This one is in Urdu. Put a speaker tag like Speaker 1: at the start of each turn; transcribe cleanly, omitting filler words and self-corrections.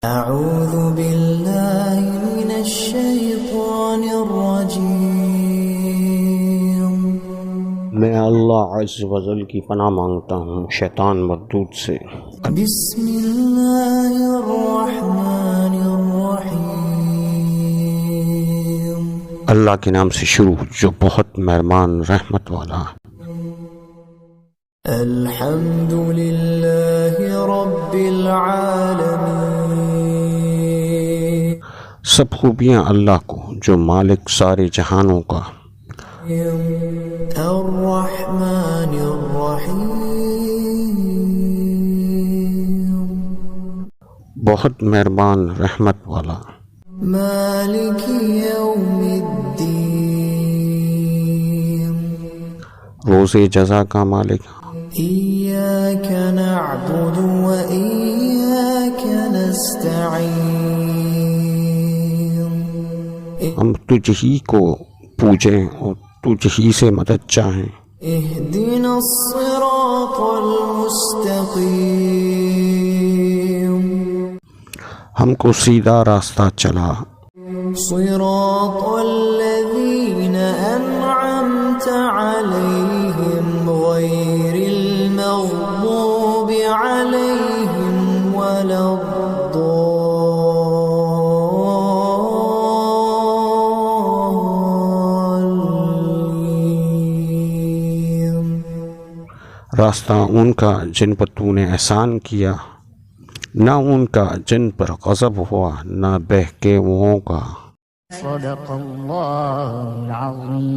Speaker 1: أعوذ بالله من الشيطان الرجيم
Speaker 2: میں اللہ عز و جل کی پناہ مانگتا ہوں شیطان مردود سے۔
Speaker 1: بسم اللہ الرحمن الرحیم
Speaker 2: اللہ کے نام سے شروع جو بہت مہربان رحمت والا۔
Speaker 1: الحمد للہ رب العالمین،
Speaker 2: سب خوبیاں اللہ کو جو مالک سارے جہانوں کا۔
Speaker 1: الرحمن الرحیم،
Speaker 2: بہت مہربان رحمت والا۔
Speaker 1: مالک یوم الدین،
Speaker 2: روز جزا کا مالک۔
Speaker 1: ایاک نعبد و ایاک نستعین،
Speaker 2: ہم تجھ ہی کو پوجیں اور تجھ ہی سے مدد چاہیں۔
Speaker 1: اہدنا الصراط المستقیم،
Speaker 2: ہم کو سیدھا راستہ چلا۔
Speaker 1: صراط الذین انعمت علیہم غیر المغضوب علیہم ولا الضالین،
Speaker 2: راستہ ان کا جن پر تو نے احسان کیا، نہ ان کا جن پر غضب ہوا، نہ بہکے وہ کا۔
Speaker 3: صدق اللہ العظیم۔